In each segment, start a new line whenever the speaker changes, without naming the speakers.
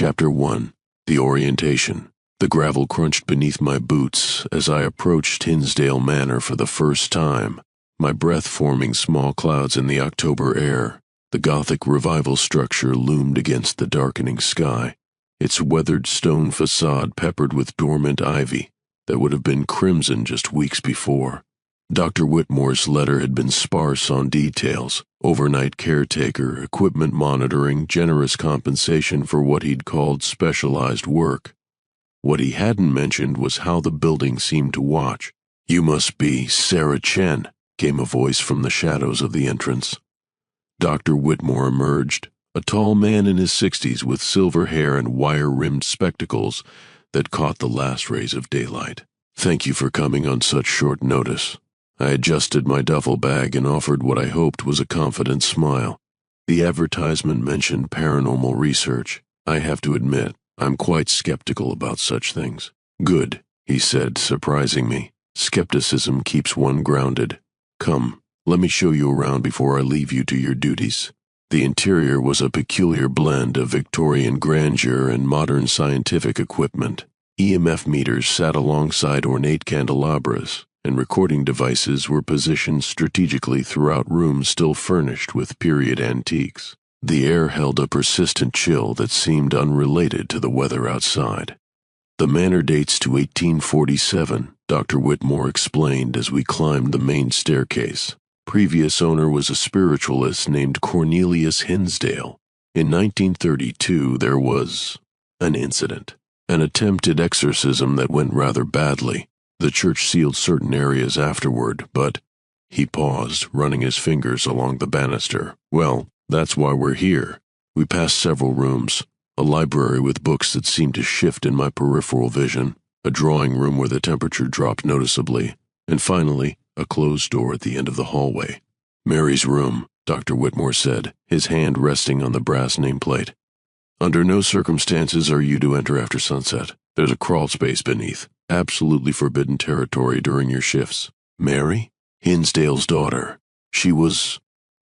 Chapter 1. The Orientation. The gravel crunched beneath my boots as I approached Hinsdale Manor for the first time, my breath forming small clouds in the October air. The Gothic revival structure loomed against the darkening sky, its weathered stone facade peppered with dormant ivy that would have been crimson just weeks before. Dr. Whitmore's letter had been sparse on details: overnight caretaker, equipment monitoring, generous compensation for what he'd called specialized work. What he hadn't mentioned was how the building seemed to watch. "You must be Sarah Chen," came a voice from the shadows of the entrance. Dr. Whitmore emerged, a tall man in his 60s with silver hair and wire-rimmed spectacles that caught the last rays of daylight. "Thank you for coming on such short notice." I adjusted my duffel bag and offered what I hoped was a confident smile. The advertisement mentioned paranormal research. I have to admit, I'm quite skeptical about such things. "Good," he said, surprising me. Skepticism keeps one grounded. "Come, let me show you around before I leave you to your duties." The interior was a peculiar blend of Victorian grandeur and modern scientific equipment. EMF meters sat alongside ornate candelabras, and recording devices were positioned strategically throughout rooms still furnished with period antiques. The air held a persistent chill that seemed unrelated to the weather outside. "The manor dates to 1847, Dr. Whitmore explained as we climbed the main staircase. Previous owner was a spiritualist named Cornelius Hinsdale. In 1932 there was an incident, an attempted exorcism that went rather badly. The church sealed certain areas afterward, but—" He paused, running his fingers along the banister. "Well, that's why we're here." We passed several rooms, a library with books that seemed to shift in my peripheral vision, a drawing room where the temperature dropped noticeably, and finally, a closed door at the end of the hallway. "Mary's room," Dr. Whitmore said, his hand resting on the brass nameplate. "Under no circumstances are you to enter after sunset. There's a crawl space beneath. Absolutely forbidden territory during your shifts." "Mary?" "Hinsdale's daughter. She was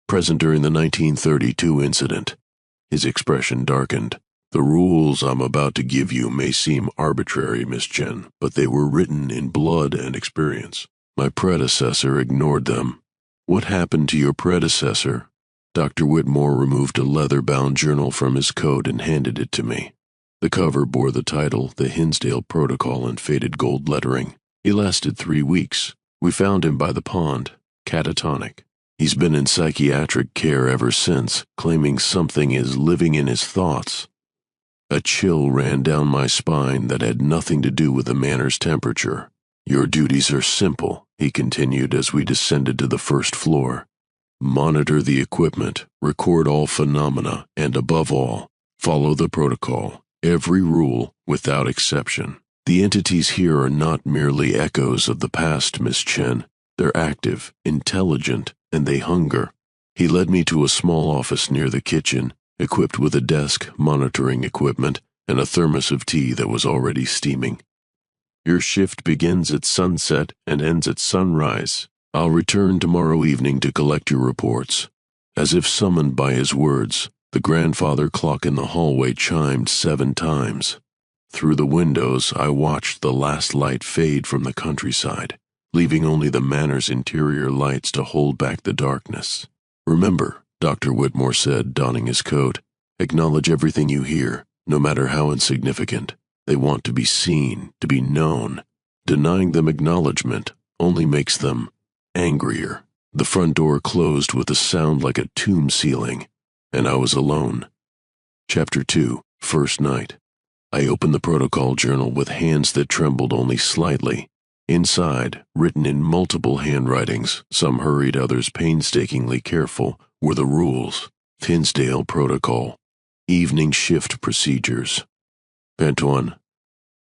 present during the 1932 incident." His expression darkened. "The rules I'm about to give you may seem arbitrary, Miss Chen, but they were written in blood and experience. My predecessor ignored them." "What happened to your predecessor?" Dr. Whitmore removed a leather-bound journal from his coat and handed it to me. The cover bore the title, The Hinsdale Protocol, in faded gold lettering. "He lasted 3 weeks. We found him by the pond, catatonic. He's been in psychiatric care ever since, claiming something is living in his thoughts." A chill ran down my spine that had nothing to do with the manor's temperature. "Your duties are simple," he continued as we descended to the first floor. "Monitor the equipment, record all phenomena, and above all, follow the protocol. Every rule, without exception. The entities here are not merely echoes of the past, Miss Chen. They're active, intelligent, and they hunger." He led me to a small office near the kitchen, equipped with a desk, monitoring equipment, and a thermos of tea that was already steaming. "Your shift begins at sunset and ends at sunrise. I'll return tomorrow evening to collect your reports." As if summoned by his words, the grandfather clock in the hallway chimed 7 times. Through the windows, I watched the last light fade from the countryside, leaving only the manor's interior lights to hold back the darkness. "Remember," Dr. Whitmore said, donning his coat, "acknowledge everything you hear, no matter how insignificant. They want to be seen, to be known. Denying them acknowledgement only makes them angrier." The front door closed with a sound like a tomb sealing, and I was alone. Chapter 2. First Night. I opened the protocol journal with hands that trembled only slightly. Inside, written in multiple handwritings, some hurried, others painstakingly careful, were the rules. Hinsdale Protocol. Evening shift procedures. Antoine.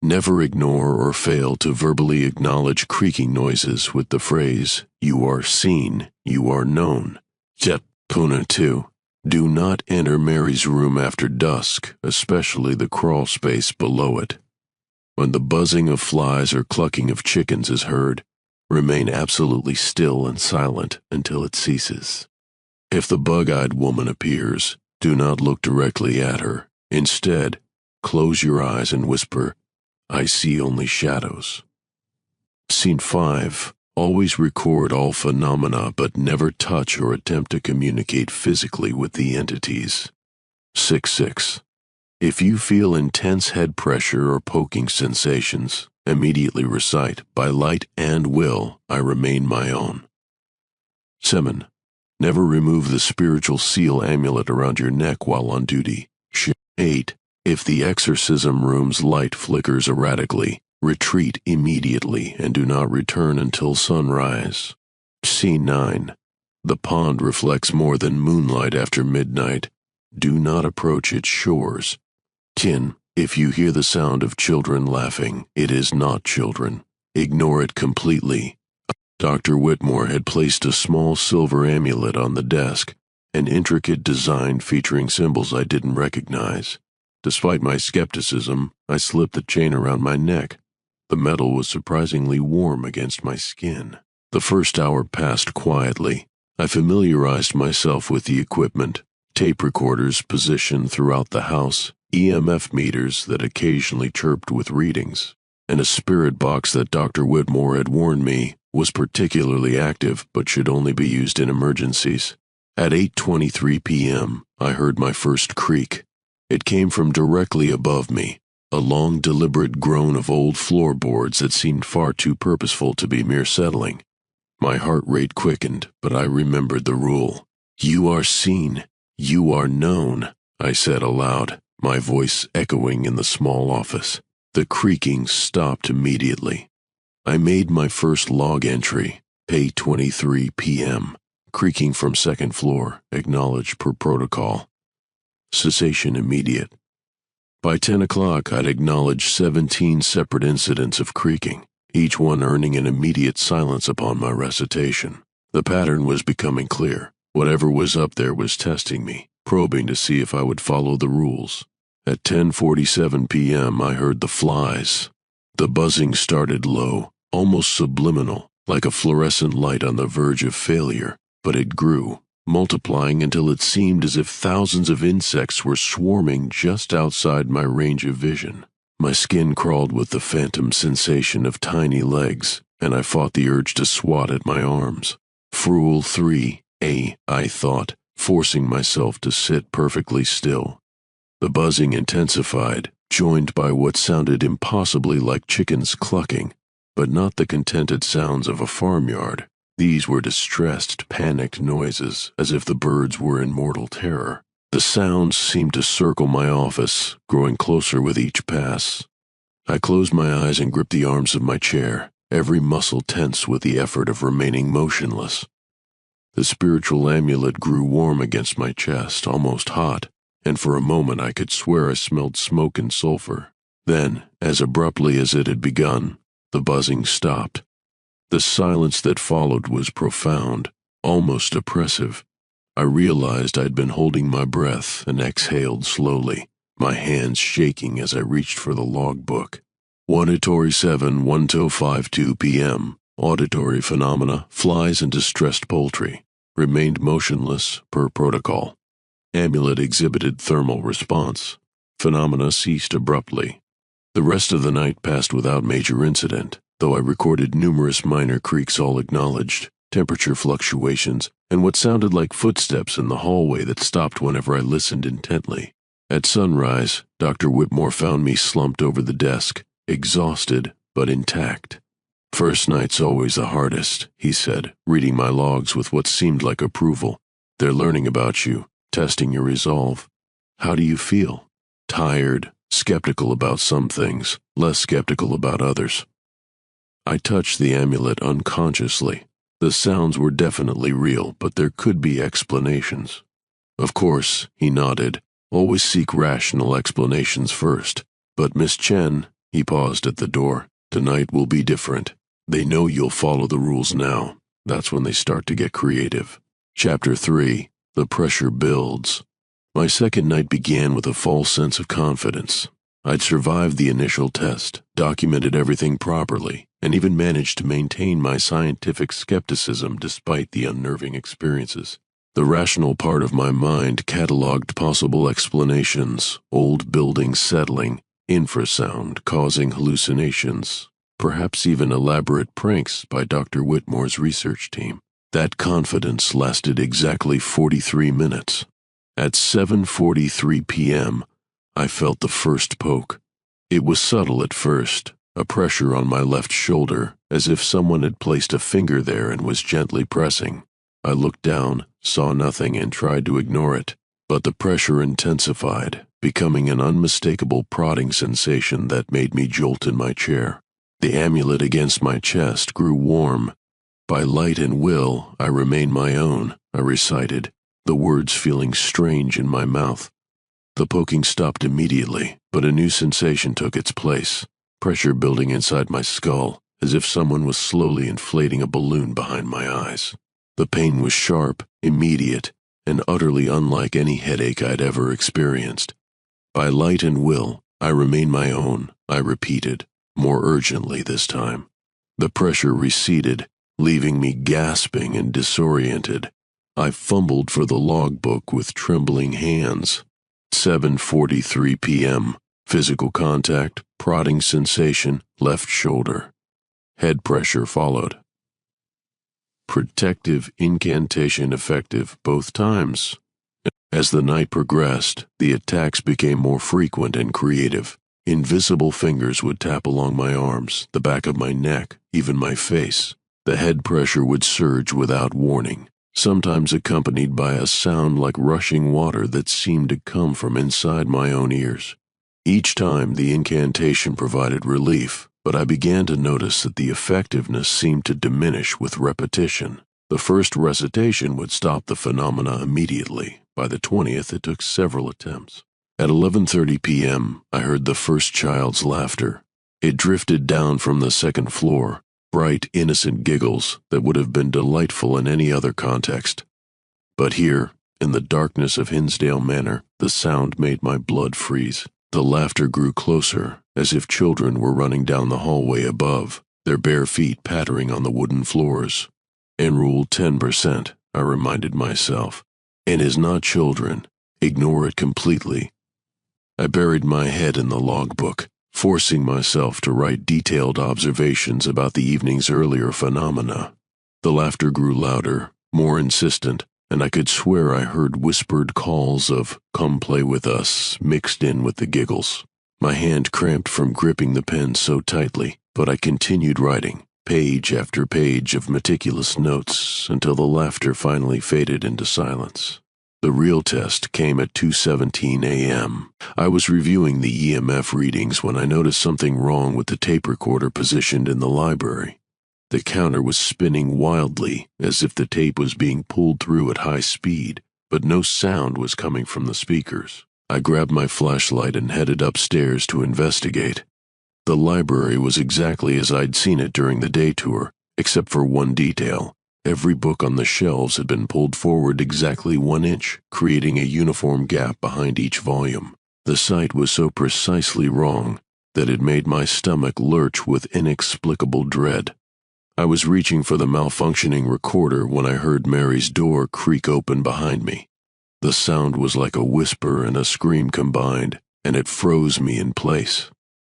Never ignore or fail to verbally acknowledge creaking noises with the phrase, "You are seen, you are known." Jet Puna 2. Do not enter Mary's room after dusk, especially the crawl space below it. When the buzzing of flies or clucking of chickens is heard, remain absolutely still and silent until it ceases. If the bug-eyed woman appears, do not look directly at her. Instead, Close your eyes and whisper, I see only shadows. Scene 5. Always record all phenomena but never touch or attempt to communicate physically with the entities. 6.6. If you feel intense head pressure or poking sensations, immediately recite, by light and will, I remain my own. 7. Never remove the spiritual seal amulet around your neck while on duty. 8. If the exorcism room's light flickers erratically, retreat immediately and do not return until sunrise. Scene 9. The pond reflects more than moonlight after midnight. Do not approach its shores. 10. If you hear the sound of children laughing, it is not children. Ignore it completely. Dr. Whitmore had placed a small silver amulet on the desk, an intricate design featuring symbols I didn't recognize. Despite my skepticism, I slipped the chain around my neck. The metal was surprisingly warm against my skin. The first hour passed quietly. I familiarized myself with the equipment, tape recorders positioned throughout the house, EMF meters that occasionally chirped with readings, and a spirit box that Dr. Whitmore had warned me was particularly active but should only be used in emergencies. At 8:23 p.m., I heard my first creak. It came from directly above me, a long, deliberate groan of old floorboards that seemed far too purposeful to be mere settling. My heart rate quickened, but I remembered the rule. You are seen. You are known, I said aloud, my voice echoing in the small office. The creaking stopped immediately. I made my first log entry, 8:23 p.m., creaking from second floor, acknowledged per protocol. Cessation immediate. By 10 o'clock, I'd acknowledged 17 separate incidents of creaking, each one earning an immediate silence upon my recitation. The pattern was becoming clear. Whatever was up there was testing me, probing to see if I would follow the rules. At 10:47 p.m., I heard the flies. The buzzing started low, almost subliminal, like a fluorescent light on the verge of failure, but it grew, multiplying until it seemed as if thousands of insects were swarming just outside my range of vision. My skin crawled with the phantom sensation of tiny legs, and I fought the urge to swat at my arms. Rule 3A, I thought, forcing myself to sit perfectly still. The buzzing intensified, joined by what sounded impossibly like chickens clucking, but not the contented sounds of a farmyard. These were distressed, panicked noises, as if the birds were in mortal terror. The sounds seemed to circle my office, growing closer with each pass. I closed my eyes and gripped the arms of my chair, every muscle tense with the effort of remaining motionless. The spiritual amulet grew warm against my chest, almost hot, and for a moment I could swear I smelled smoke and sulfur. Then, as abruptly as it had begun, the buzzing stopped. The silence that followed was profound, almost oppressive. I realized I'd been holding my breath and exhaled slowly, my hands shaking as I reached for the logbook. Auditory 7:1252 p.m. Auditory phenomena, flies and distressed poultry. Remained motionless per protocol. Amulet exhibited thermal response. Phenomena ceased abruptly. The rest of the night passed without major incident, though I recorded numerous minor creaks all acknowledged, temperature fluctuations, and what sounded like footsteps in the hallway that stopped whenever I listened intently. At sunrise, Dr. Whitmore found me slumped over the desk, exhausted but intact. First night's always the hardest, he said, reading my logs with what seemed like approval. They're learning about you, testing your resolve. How do you feel? Tired, skeptical about some things, less skeptical about others. I touched the amulet unconsciously. The sounds were definitely real, but there could be explanations. Of course, he nodded. Always seek rational explanations first. But Miss Chen, he paused at the door, tonight will be different. They know you'll follow the rules now. That's when they start to get creative. Chapter 3. The Pressure Builds. My second night began with a false sense of confidence. I'd survived the initial test, documented everything properly, and even managed to maintain my scientific skepticism despite the unnerving experiences. The rational part of my mind catalogued possible explanations: old buildings settling, infrasound causing hallucinations, perhaps even elaborate pranks by Dr. Whitmore's research team. That confidence lasted exactly 43 minutes. At 7:43 p.m., I felt the first poke. It was subtle at first, a pressure on my left shoulder, as if someone had placed a finger there and was gently pressing. I looked down, saw nothing, and tried to ignore it, but the pressure intensified, becoming an unmistakable prodding sensation that made me jolt in my chair. The amulet against my chest grew warm. "By light and will, I remain my own," I recited, the words feeling strange in my mouth. The poking stopped immediately, but a new sensation took its place, pressure building inside my skull, as if someone was slowly inflating a balloon behind my eyes. The pain was sharp, immediate, and utterly unlike any headache I'd ever experienced. "By light and will, I remain my own," I repeated, more urgently this time. The pressure receded, leaving me gasping and disoriented. I fumbled for the logbook with trembling hands. 7:43 p.m. Physical contact, prodding sensation, left shoulder. Head pressure followed. Protective incantation effective both times. As the night progressed, the attacks became more frequent and creative. Invisible fingers would tap along my arms, the back of my neck, even my face. The head pressure would surge without warning, sometimes accompanied by a sound like rushing water that seemed to come from inside my own ears. Each time the incantation provided relief, but I began to notice that the effectiveness seemed to diminish with repetition. The first recitation would stop the phenomena immediately. By the 20th, it took several attempts. At 11:30 p.m., I heard the first child's laughter. It drifted down from the second floor, bright, innocent giggles that would have been delightful in any other context. But here, in the darkness of Hinsdale Manor, the sound made my blood freeze. The laughter grew closer, as if children were running down the hallway above, their bare feet pattering on the wooden floors. Enroll 10%, I reminded myself. N is not children. Ignore it completely. I buried my head in the logbook, forcing myself to write detailed observations about the evening's earlier phenomena. The laughter grew louder, more insistent, and I could swear I heard whispered calls of "come play with us" mixed in with the giggles. My hand cramped from gripping the pen so tightly, but I continued writing, page after page of meticulous notes, until the laughter finally faded into silence. The real test came at 2:17 a.m. I was reviewing the EMF readings when I noticed something wrong with the tape recorder positioned in the library. The counter was spinning wildly, as if the tape was being pulled through at high speed, but no sound was coming from the speakers. I grabbed my flashlight and headed upstairs to investigate. The library was exactly as I'd seen it during the day tour, except for one detail. Every book on the shelves had been pulled forward exactly 1 inch, creating a uniform gap behind each volume. The sight was so precisely wrong that it made my stomach lurch with inexplicable dread. I was reaching for the malfunctioning recorder when I heard Mary's door creak open behind me. The sound was like a whisper and a scream combined, and it froze me in place.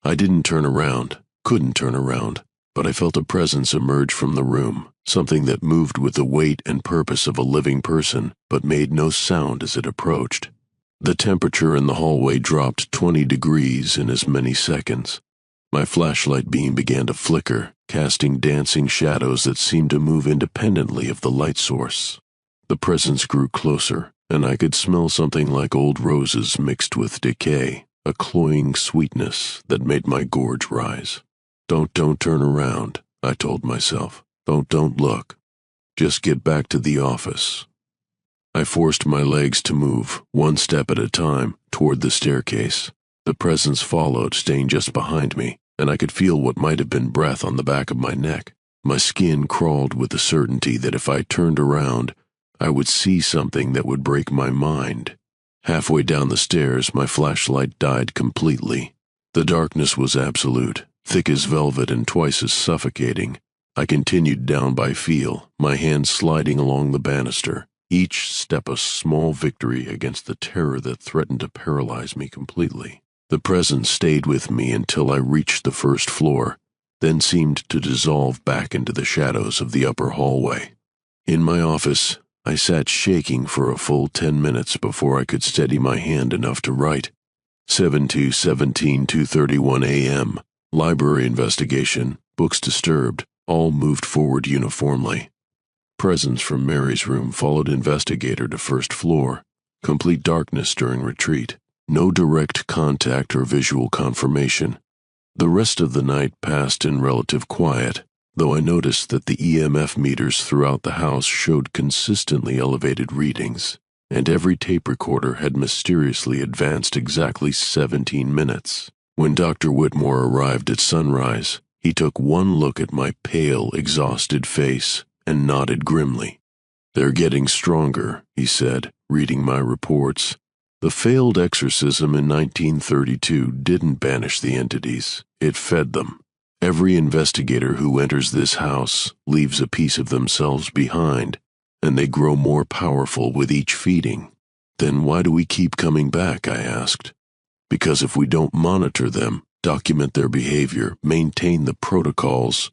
I didn't turn around, couldn't turn around, but I felt a presence emerge from the room, something that moved with the weight and purpose of a living person, but made no sound as it approached. The temperature in the hallway dropped 20 degrees in as many seconds. My flashlight beam began to flicker, casting dancing shadows that seemed to move independently of the light source. The presence grew closer, and I could smell something like old roses mixed with decay, a cloying sweetness that made my gorge rise. Don't turn around," I told myself. Don't look. Just get back to the office." I forced my legs to move, one step at a time, toward the staircase. The presence followed, staying just behind me, and I could feel what might have been breath on the back of my neck. My skin crawled with the certainty that if I turned around, I would see something that would break my mind. Halfway down the stairs, my flashlight died completely. The darkness was absolute, thick as velvet and twice as suffocating. I continued down by feel, my hand sliding along the banister. each step a small victory against the terror that threatened to paralyze me completely. The presence stayed with me until I reached the first floor, then seemed to dissolve back into the shadows of the upper hallway. In my office, I sat shaking for a full 10 minutes before I could steady my hand enough to write. 7/2/17/2:31 a.m. Library investigation, books disturbed, all moved forward uniformly. Presence from Mary's room followed investigator to first floor. Complete darkness during retreat. No direct contact or visual confirmation. The rest of the night passed in relative quiet, though I noticed that the EMF meters throughout the house showed consistently elevated readings, and every tape recorder had mysteriously advanced exactly 17 minutes. When Dr. Whitmore arrived at sunrise, he took one look at my pale, exhausted face and nodded grimly. "They're getting stronger," he said, reading my reports. "The failed exorcism in 1932 didn't banish the entities, it fed them. Every investigator who enters this house leaves a piece of themselves behind, and they grow more powerful with each feeding." "Then why do we keep coming back?" I asked. "Because if we don't monitor them, document their behavior, maintain the protocols—"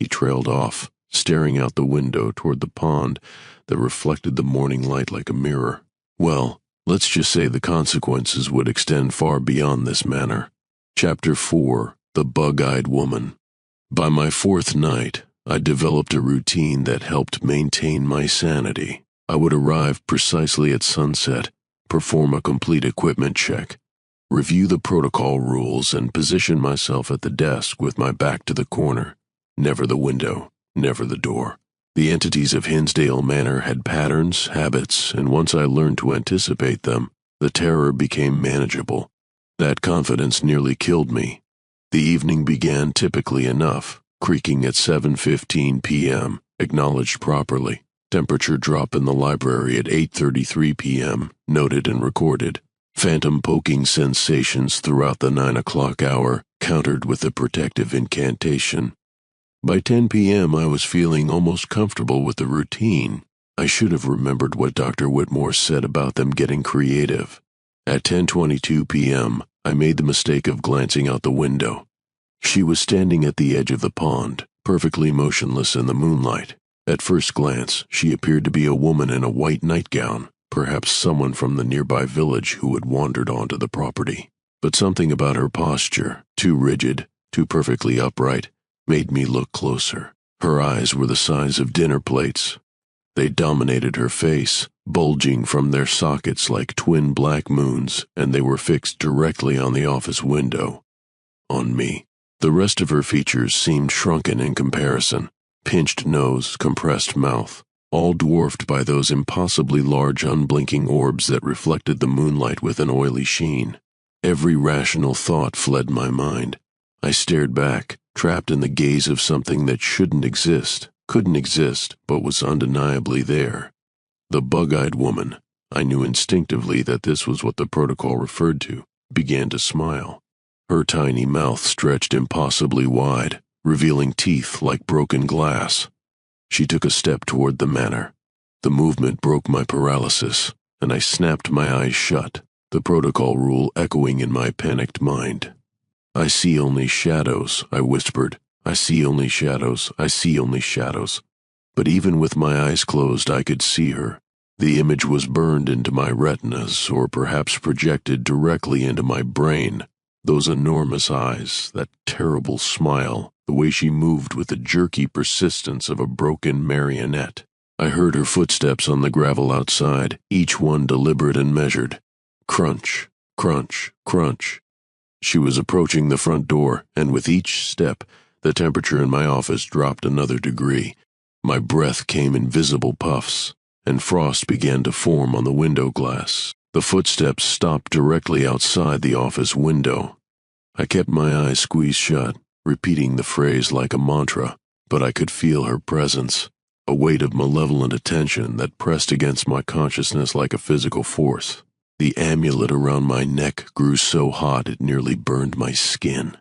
He trailed off, staring out the window toward the pond that reflected the morning light like a mirror. "Well, let's just say the consequences would extend far beyond this manor." Chapter 4: The Bug-Eyed Woman. By my fourth night, I developed a routine that helped maintain my sanity. I would arrive precisely at sunset, perform a complete equipment check, review the protocol rules, and position myself at the desk with my back to the corner. Never the window, never the door. The entities of Hinsdale Manor had patterns, habits, and once I learned to anticipate them, the terror became manageable. That confidence nearly killed me. The evening began typically enough, creaking at 7:15 p.m., acknowledged properly. Temperature drop in the library at 8:33 p.m., noted and recorded. Phantom poking sensations throughout the 9 o'clock hour, countered with a protective incantation. By 10 p.m. I was feeling almost comfortable with the routine. I should have remembered what Dr. Whitmore said about them getting creative. At 10:22 p.m., I made the mistake of glancing out the window. She was standing at the edge of the pond, perfectly motionless in the moonlight. At first glance, she appeared to be a woman in a white nightgown, perhaps someone from the nearby village who had wandered onto the property. But something about her posture, too rigid, too perfectly upright, made me look closer. Her eyes were the size of dinner plates. They dominated her face, bulging from their sockets like twin black moons, and they were fixed directly on the office window. On me. The rest of her features seemed shrunken in comparison. Pinched nose, compressed mouth, all dwarfed by those impossibly large unblinking orbs that reflected the moonlight with an oily sheen. Every rational thought fled my mind. I stared back, trapped in the gaze of something that shouldn't exist, couldn't exist, but was undeniably there. The bug-eyed woman, I knew instinctively that this was what the protocol referred to, began to smile. Her tiny mouth stretched impossibly wide, revealing teeth like broken glass. She took a step toward the manor. The movement broke my paralysis, and I snapped my eyes shut, the protocol rule echoing in my panicked mind. "I see only shadows," I whispered. "I see only shadows. I see only shadows." But even with my eyes closed, I could see her. The image was burned into my retinas, or perhaps projected directly into my brain. Those enormous eyes, that terrible smile, the way she moved with the jerky persistence of a broken marionette. I heard her footsteps on the gravel outside, each one deliberate and measured. Crunch, crunch, crunch. She was approaching the front door, and with each step, the temperature in my office dropped another degree. My breath came in visible puffs, and frost began to form on the window glass. The footsteps stopped directly outside the office window. I kept my eyes squeezed shut, repeating the phrase like a mantra, but I could feel her presence, a weight of malevolent attention that pressed against my consciousness like a physical force. The amulet around my neck grew so hot it nearly burned my skin.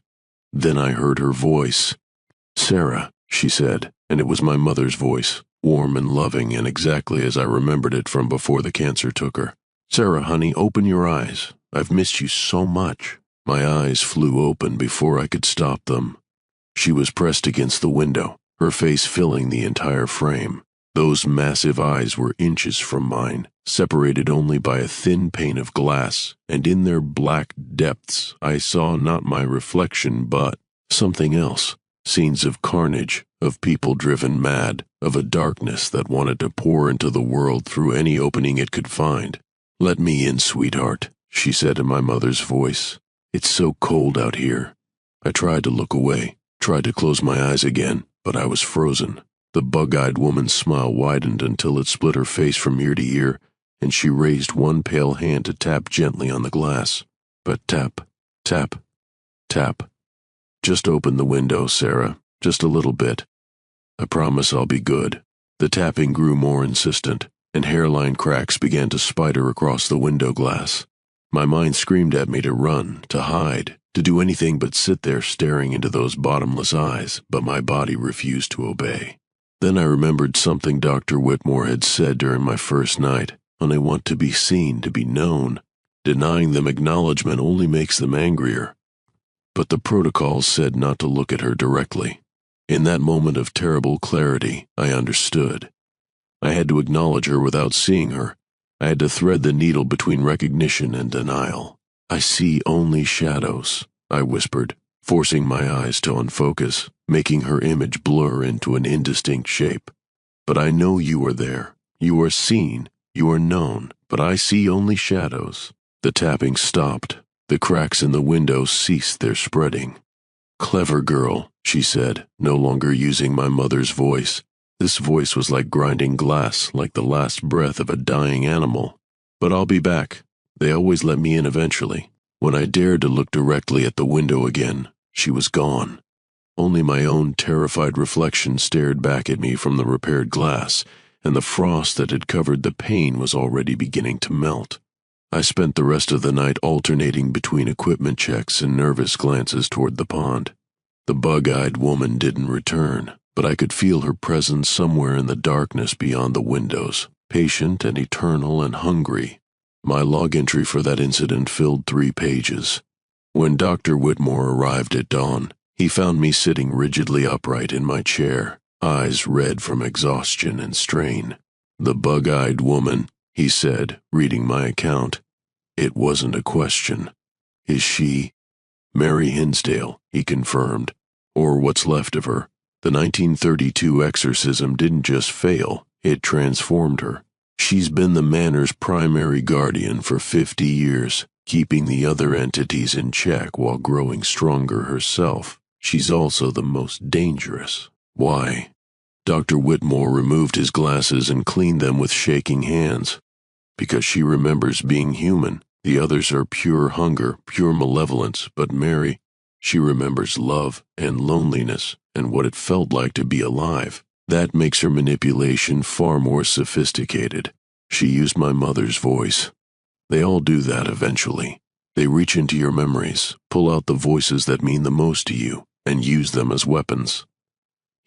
Then I heard her voice. "Sarah," she said, and it was my mother's voice. warm and loving and exactly as I remembered it from before the cancer took her. "Sarah, honey, open your eyes. I've missed you so much." My eyes flew open before I could stop them. She was pressed against the window, her face filling the entire frame. Those massive eyes were inches from mine, separated only by a thin pane of glass, and in their black depths I saw not my reflection but something else. Scenes of carnage, of people driven mad, of a darkness that wanted to pour into the world through any opening it could find. "Let me in, sweetheart," she said in my mother's voice. "It's so cold out here." I tried to look away, tried to close my eyes again, but I was frozen. The bug-eyed woman's smile widened until it split her face from ear to ear, and she raised one pale hand to tap gently on the glass. But tap, tap, tap. "Just open the window, Sarah, just a little bit. I promise I'll be good." The tapping grew more insistent, and hairline cracks began to spider across the window glass. My mind screamed at me to run, to hide, to do anything but sit there staring into those bottomless eyes, but my body refused to obey. Then I remembered something Dr. Whitmore had said during my first night. When they want to be seen, to be known, denying them acknowledgement only makes them angrier. But the protocols said not to look at her directly. In that moment of terrible clarity, I understood. I had to acknowledge her without seeing her. I had to thread the needle between recognition and denial. "I see only shadows," I whispered, forcing my eyes to unfocus, making her image blur into an indistinct shape. "But I know you are there. You are seen. You are known. But I see only shadows." The tapping stopped. The cracks in the window ceased their spreading. "Clever girl," she said, no longer using my mother's voice. This voice was like grinding glass, like the last breath of a dying animal. "But I'll be back. They always let me in eventually." When I dared to look directly at the window again, she was gone. Only my own terrified reflection stared back at me from the repaired glass, and the frost that had covered the pane was already beginning to melt. I spent the rest of the night alternating between equipment checks and nervous glances toward the pond. The bug-eyed woman didn't return, but I could feel her presence somewhere in the darkness beyond the windows, patient and eternal and hungry. My log entry for that incident filled 3 pages. When Dr. Whitmore arrived at dawn, he found me sitting rigidly upright in my chair, eyes red from exhaustion and strain. "The bug-eyed woman," he said, reading my account. It wasn't a question. "Is she—" "Mary Hinsdale," he confirmed, "or what's left of her. The 1932 exorcism didn't just fail, it transformed her. She's been the manor's primary guardian for 50 years, keeping the other entities in check while growing stronger herself. She's also the most dangerous." "Why?" Dr. Whitmore removed his glasses and cleaned them with shaking hands. "Because she remembers being human. The others are pure hunger, pure malevolence, but Mary, she remembers love and loneliness and what it felt like to be alive. That makes her manipulation far more sophisticated." She used my mother's voice. "They all do that eventually. They reach into your memories, pull out the voices that mean the most to you, and use them as weapons."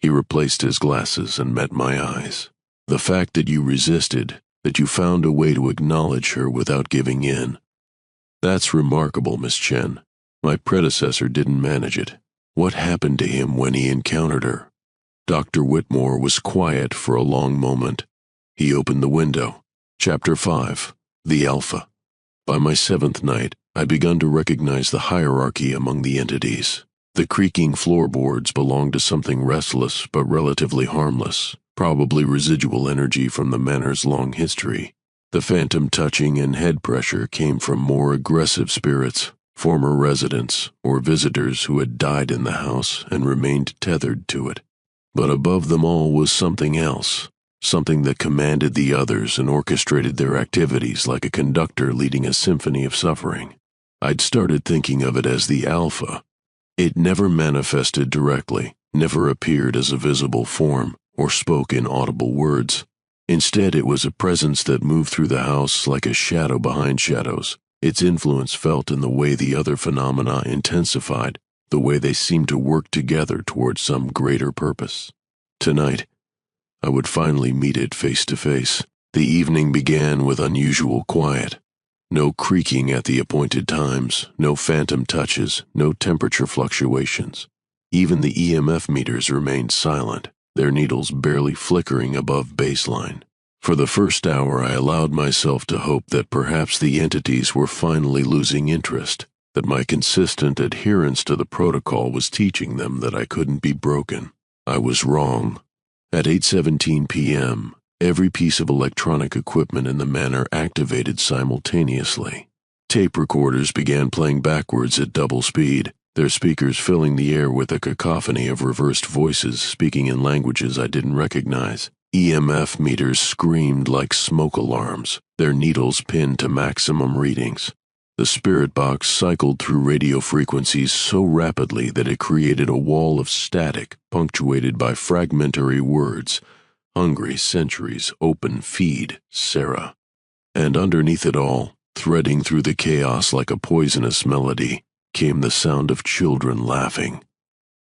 He replaced his glasses and met my eyes. "The fact that you resisted, that you found a way to acknowledge her without giving in. That's remarkable, Miss Chen. My predecessor didn't manage it. What happened to him when he encountered her?" Dr. Whitmore was quiet for a long moment. He opened the window. Chapter 5. The Alpha. By my 7th night, I begun to recognize the hierarchy among the entities. The creaking floorboards belonged to something restless but relatively harmless, probably residual energy from the manor's long history. The phantom touching and head pressure came from more aggressive spirits, former residents, or visitors who had died in the house and remained tethered to it. But above them all was something else, something that commanded the others and orchestrated their activities like a conductor leading a symphony of suffering. I'd started thinking of it as the Alpha. It never manifested directly, never appeared as a visible form, or spoke in audible words. Instead, it was a presence that moved through the house like a shadow behind shadows, its influence felt in the way the other phenomena intensified, the way they seemed to work together towards some greater purpose. Tonight, I would finally meet it face to face. The evening began with unusual quiet. No creaking at the appointed times, no phantom touches, no temperature fluctuations. Even the EMF meters remained silent, their needles barely flickering above baseline. For the first hour, I allowed myself to hope that perhaps the entities were finally losing interest, that my consistent adherence to the protocol was teaching them that I couldn't be broken. I was wrong. At 8:17 p.m., every piece of electronic equipment in the manor activated simultaneously. Tape recorders began playing backwards at double speed, their speakers filling the air with a cacophony of reversed voices speaking in languages I didn't recognize. EMF meters screamed like smoke alarms, their needles pinned to maximum readings. The spirit box cycled through radio frequencies so rapidly that it created a wall of static punctuated by fragmentary words. Hungry centuries, open feed, Sarah. And underneath it all, threading through the chaos like a poisonous melody, came the sound of children laughing.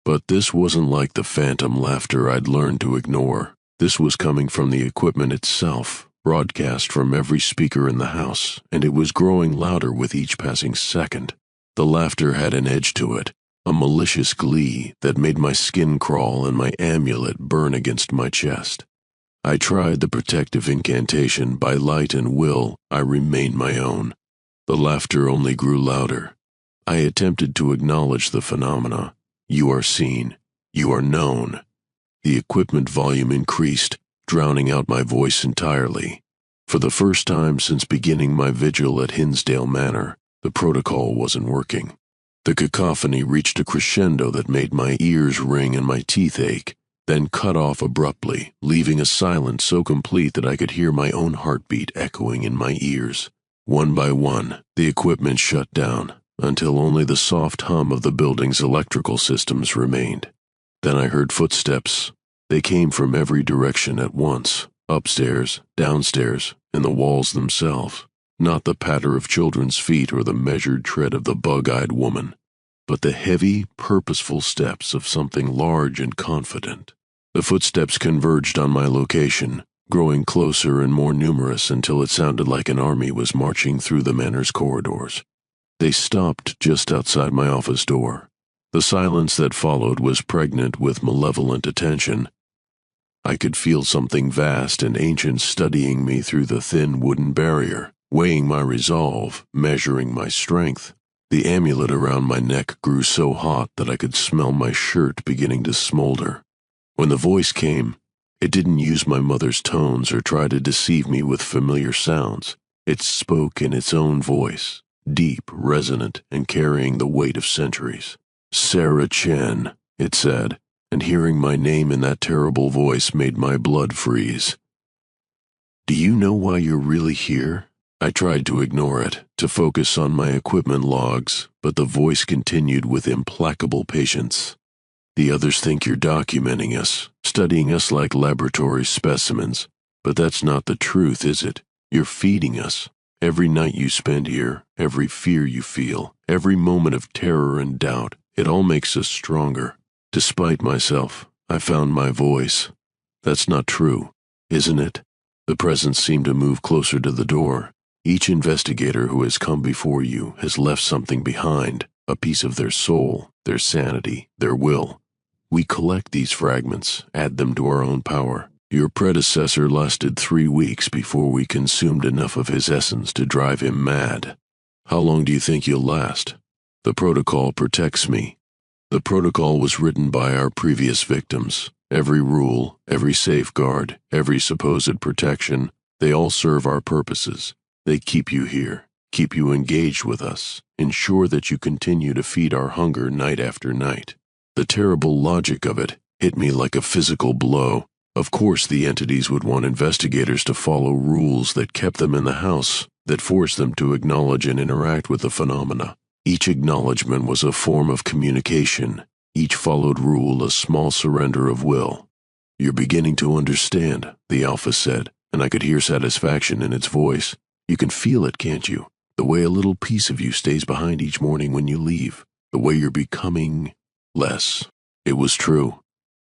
But this wasn't like the phantom laughter I'd learned to ignore. This was coming from the equipment itself, broadcast from every speaker in the house, and it was growing louder with each passing second. The laughter had an edge to it, a malicious glee that made my skin crawl and my amulet burn against my chest. I tried the protective incantation. By light and will, I remained my own. The laughter only grew louder. I attempted to acknowledge the phenomena. You are seen. You are known. The equipment volume increased, drowning out my voice entirely. For the first time since beginning my vigil at Hinsdale Manor, the protocol wasn't working. The cacophony reached a crescendo that made my ears ring and my teeth ache, then cut off abruptly, leaving a silence so complete that I could hear my own heartbeat echoing in my ears. One by one, the equipment shut down, until only the soft hum of the building's electrical systems remained. Then I heard footsteps. They came from every direction at once, upstairs, downstairs, in the walls themselves. Not the patter of children's feet or the measured tread of the bug-eyed woman, but the heavy, purposeful steps of something large and confident. The footsteps converged on my location, growing closer and more numerous until it sounded like an army was marching through the manor's corridors. They stopped just outside my office door. The silence that followed was pregnant with malevolent attention. I could feel something vast and ancient studying me through the thin wooden barrier, weighing my resolve, measuring my strength. The amulet around my neck grew so hot that I could smell my shirt beginning to smolder. When the voice came, it didn't use my mother's tones or try to deceive me with familiar sounds. It spoke in its own voice, deep, resonant, and carrying the weight of centuries. Sarah Chen, it said, and hearing my name in that terrible voice made my blood freeze. Do you know why you're really here? I tried to ignore it, to focus on my equipment logs, but the voice continued with implacable patience. The others think you're documenting us, studying us like laboratory specimens, but that's not the truth, is it? You're feeding us. Every night you spend here, every fear you feel, every moment of terror and doubt, it all makes us stronger. Despite myself, I found my voice. That's not true, isn't it? The presence seemed to move closer to the door. Each investigator who has come before you has left something behind, a piece of their soul, their sanity, their will. We collect these fragments, add them to our own power. Your predecessor lasted 3 weeks before we consumed enough of his essence to drive him mad. How long do you think you'll last? The protocol protects me. The protocol was written by our previous victims. Every rule, every safeguard, every supposed protection, they all serve our purposes. They keep you here, keep you engaged with us, ensure that you continue to feed our hunger night after night. The terrible logic of it hit me like a physical blow. Of course the entities would want investigators to follow rules that kept them in the house, that forced them to acknowledge and interact with the phenomena. Each acknowledgement was a form of communication. Each followed rule a small surrender of will. You're beginning to understand, the Alpha said, and I could hear satisfaction in its voice. You can feel it, can't you? The way a little piece of you stays behind each morning when you leave. The way you're becoming less. It was true.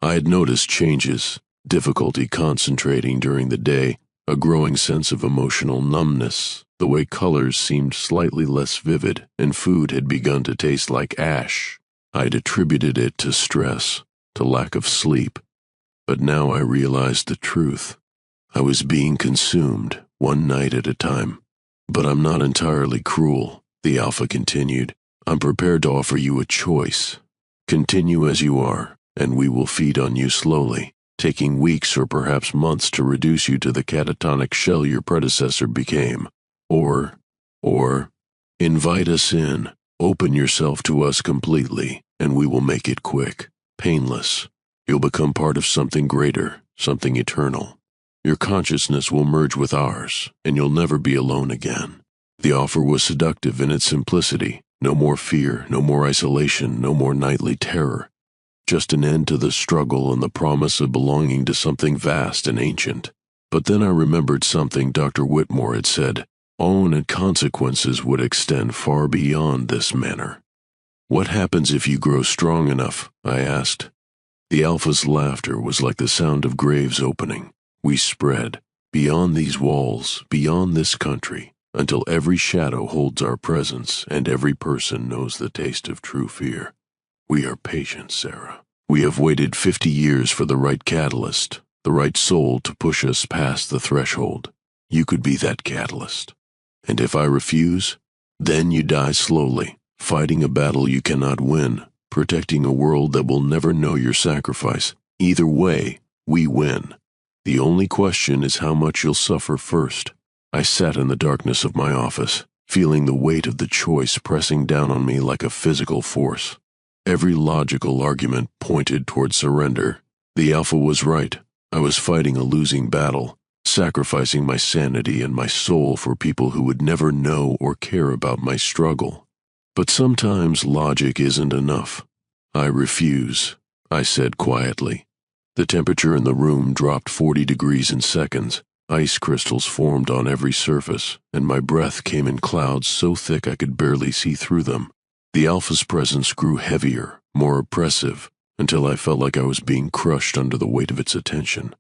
I had noticed changes. difficulty concentrating during the day, a growing sense of emotional numbness, the way colors seemed slightly less vivid and food had begun to taste like ash. I'd attributed it to stress, to lack of sleep, but now I realized the truth. I was being consumed, one night at a time. But I'm not entirely cruel, the Alpha continued. I'm prepared to offer you a choice. Continue as you are, and we will feed on you slowly, taking weeks or perhaps months to reduce you to the catatonic shell your predecessor became. Or, invite us in, open yourself to us completely, and we will make it quick, painless. You'll become part of something greater, something eternal. Your consciousness will merge with ours, and you'll never be alone again. The offer was seductive in its simplicity. No more fear, no more isolation, no more nightly terror. Just an end to the struggle and the promise of belonging to something vast and ancient. But then I remembered something Dr. Whitmore had said. Own and consequences would extend far beyond this manner. What happens if you grow strong enough? I asked. The Alpha's laughter was like the sound of graves opening. We spread, beyond these walls, beyond this country, until every shadow holds our presence and every person knows the taste of true fear. We are patient, Sarah. We have waited 50 years for the right catalyst, the right soul to push us past the threshold. You could be that catalyst. And if I refuse, then you die slowly, fighting a battle you cannot win, protecting a world that will never know your sacrifice. Either way, we win. The only question is how much you'll suffer first. I sat in the darkness of my office, feeling the weight of the choice pressing down on me like a physical force. Every logical argument pointed toward surrender. The Alpha was right. I was fighting a losing battle, sacrificing my sanity and my soul for people who would never know or care about my struggle. But sometimes logic isn't enough. I refuse, I said quietly. The temperature in the room dropped 40 degrees in seconds. Ice crystals formed on every surface, and my breath came in clouds so thick I could barely see through them. The Alpha's presence grew heavier, more oppressive, until I felt like I was being crushed under the weight of its attention.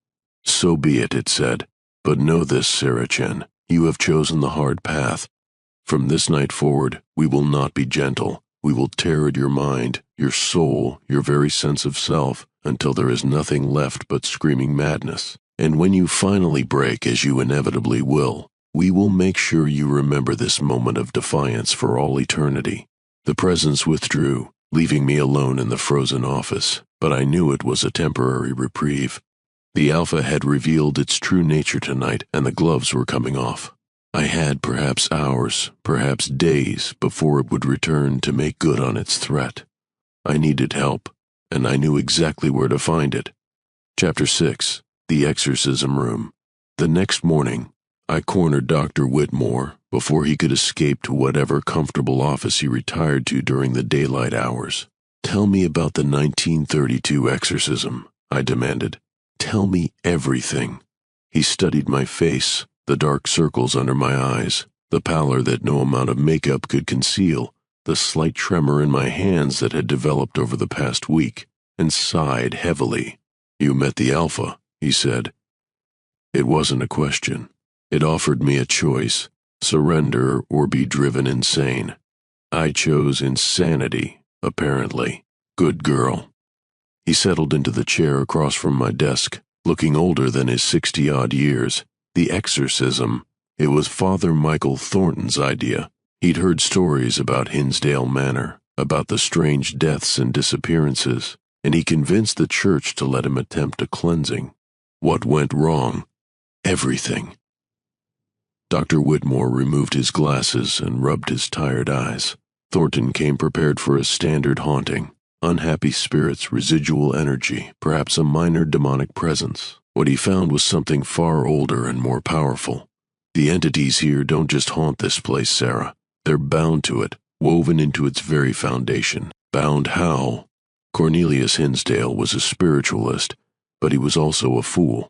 So be it said. But know this, Sarah Chen, you have chosen the hard path. From this night forward, we will not be gentle. We will tear at your mind, your soul, your very sense of self, until there is nothing left but screaming madness. And when you finally break, as you inevitably will, we will make sure you remember this moment of defiance for all eternity. The presence withdrew, leaving me alone in the frozen office, but I knew it was a temporary reprieve. The Alpha had revealed its true nature tonight, and the gloves were coming off. I had perhaps hours, perhaps days, before it would return to make good on its threat. I needed help, and I knew exactly where to find it. Chapter 6. The Exorcism Room. The next morning, I cornered Dr. Whitmore before he could escape to whatever comfortable office he retired to during the daylight hours. Tell me about the 1932 exorcism, I demanded. Tell me everything. He studied my face, the dark circles under my eyes, the pallor that no amount of makeup could conceal, the slight tremor in my hands that had developed over the past week, and sighed heavily. You met the Alpha, he said. It wasn't a question. It offered me a choice, surrender or be driven insane. I chose insanity, apparently. Good girl. He settled into the chair across from my desk, looking older than his 60-odd years. The exorcism. It was Father Michael Thornton's idea. He'd heard stories about Hinsdale Manor, about the strange deaths and disappearances, and he convinced the church to let him attempt a cleansing. What went wrong? Everything. Dr. Whitmore removed his glasses and rubbed his tired eyes. Thornton came prepared for a standard haunting. Unhappy spirits, residual energy, perhaps a minor demonic presence. What he found was something far older and more powerful. The entities here don't just haunt this place, Sarah. They're bound to it, woven into its very foundation. Bound how? Cornelius Hinsdale was a spiritualist, but he was also a fool.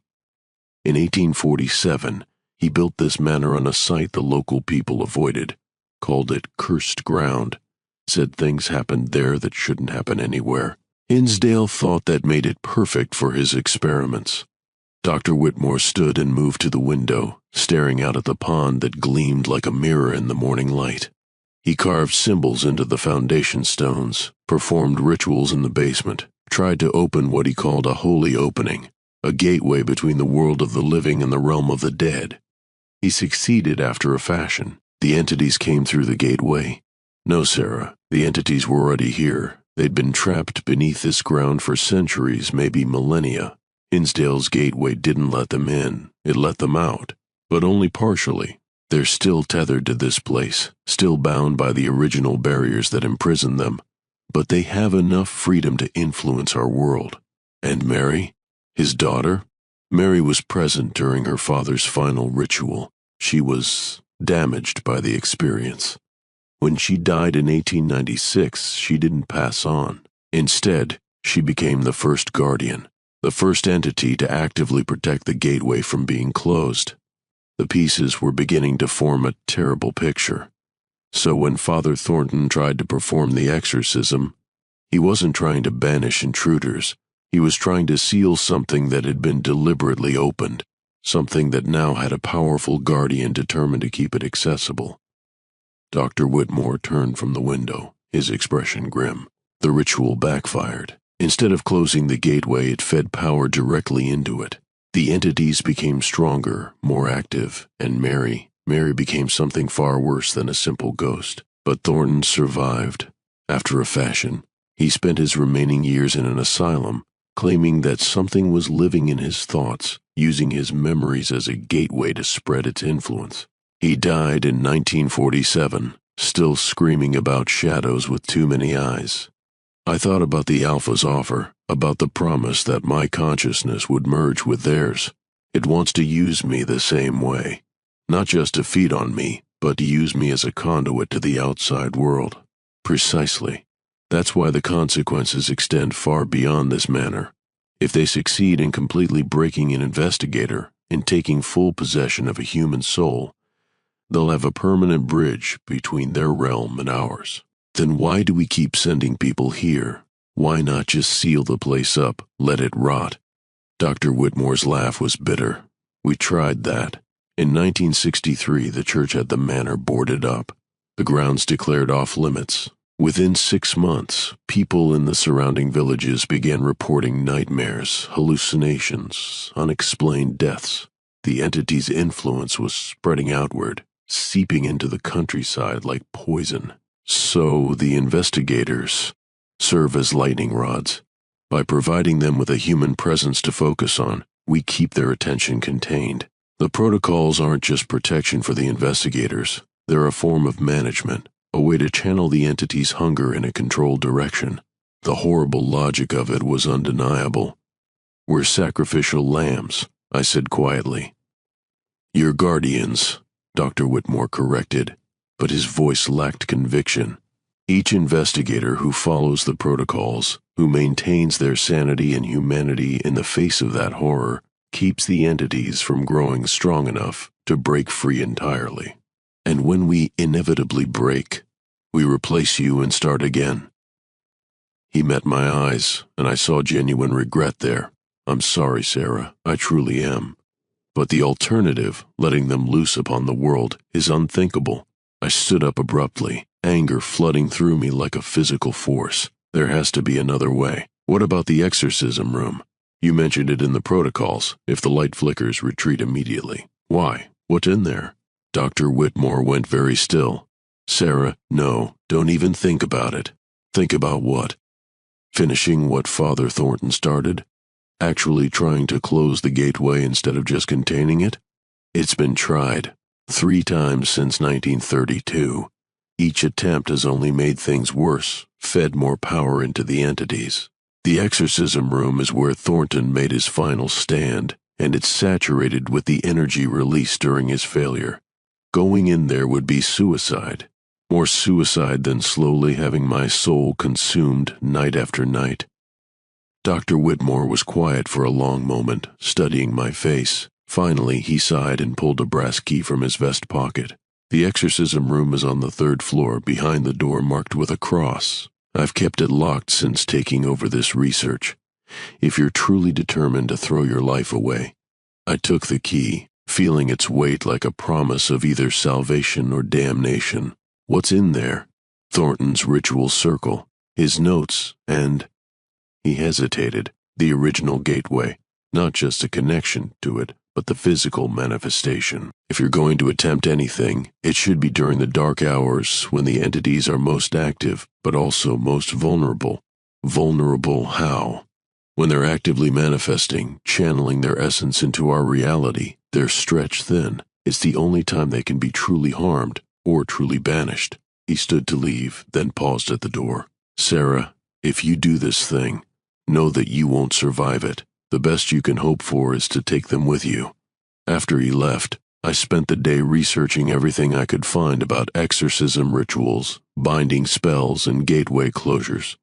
In 1847, he built this manor on a site the local people avoided, called it cursed ground, said things happened there that shouldn't happen anywhere. Hinsdale thought that made it perfect for his experiments. Dr. Whitmore stood and moved to the window, staring out at the pond that gleamed like a mirror in the morning light. He carved symbols into the foundation stones, performed rituals in the basement, tried to open what he called a holy opening, a gateway between the world of the living and the realm of the dead. He succeeded after a fashion. The entities came through the gateway. No, Sarah, the entities were already here. They'd been trapped beneath this ground for centuries, maybe millennia. Hinsdale's gateway didn't let them in, it let them out, but only partially. They're still tethered to this place, still bound by the original barriers that imprisoned them, but they have enough freedom to influence our world. And Mary, his daughter? Mary was present during her father's final ritual. She was damaged by the experience. When she died in 1896, she didn't pass on. Instead, she became the first guardian, the first entity to actively protect the gateway from being closed. The pieces were beginning to form a terrible picture. So when Father Thornton tried to perform the exorcism, he wasn't trying to banish intruders. He was trying to seal something that had been deliberately opened, something that now had a powerful guardian determined to keep it accessible. Dr. Whitmore turned from the window, his expression grim. The ritual backfired. Instead of closing the gateway, it fed power directly into it. The entities became stronger, more active, and Mary became something far worse than a simple ghost. But Thornton survived. After a fashion, he spent his remaining years in an asylum, claiming that something was living in his thoughts, using his memories as a gateway to spread its influence. He died in 1947, still screaming about shadows with too many eyes. I thought about the Alpha's offer, about the promise that my consciousness would merge with theirs. It wants to use me the same way. Not just to feed on me, but to use me as a conduit to the outside world. Precisely. That's why the consequences extend far beyond this manor. If they succeed in completely breaking an investigator, in taking full possession of a human soul, they'll have a permanent bridge between their realm and ours. Then why do we keep sending people here? Why not just seal the place up, let it rot? Dr. Whitmore's laugh was bitter. We tried that. In 1963, the church had the manor boarded up. The grounds declared off limits. Within 6 months, people in the surrounding villages began reporting nightmares, hallucinations, unexplained deaths. The entity's influence was spreading outward, seeping into the countryside like poison. So the investigators serve as lightning rods. By providing them with a human presence to focus on, we keep their attention contained. The protocols aren't just protection for the investigators. They're a form of management, a way to channel the entity's hunger in a controlled direction. The horrible logic of it was undeniable. We're sacrificial lambs, I said quietly. You're guardians, Dr. Whitmore corrected, but his voice lacked conviction. Each investigator who follows the protocols, who maintains their sanity and humanity in the face of that horror, keeps the entities from growing strong enough to break free entirely. And when we inevitably break, we replace you and start again. He met my eyes, and I saw genuine regret there. I'm sorry, Sarah, I truly am. But the alternative, letting them loose upon the world, is unthinkable. I stood up abruptly, anger flooding through me like a physical force. There has to be another way. What about the exorcism room? You mentioned it in the protocols. If the light flickers, retreat immediately. Why? What's in there? Dr. Whitmore went very still. Sarah, no, don't even think about it. Think about what? Finishing what Father Thornton started? Actually trying to close the gateway instead of just containing it? It's been tried 3 times since 1932. Each attempt has only made things worse, fed more power into the entities. The exorcism room is where Thornton made his final stand, and it's saturated with the energy released during his failure. Going in there would be suicide. More suicide than slowly having my soul consumed night after night. Dr. Whitmore was quiet for a long moment, studying my face. Finally, he sighed and pulled a brass key from his vest pocket. The exorcism room is on the 3rd floor, behind the door marked with a cross. I've kept it locked since taking over this research. If you're truly determined to throw your life away, I took the key, feeling its weight like a promise of either salvation or damnation. What's in there? Thornton's ritual circle, his notes, and... He hesitated. The original gateway, not just a connection to it, but the physical manifestation. If you're going to attempt anything, it should be during the dark hours when the entities are most active, but also most vulnerable. Vulnerable how? When they're actively manifesting, channeling their essence into our reality, they're stretched thin. It's the only time they can be truly harmed or truly banished. He stood to leave, then paused at the door. Sarah, if you do this thing, know that you won't survive it. The best you can hope for is to take them with you. After he left, I spent the day researching everything I could find about exorcism rituals, binding spells, and gateway closures.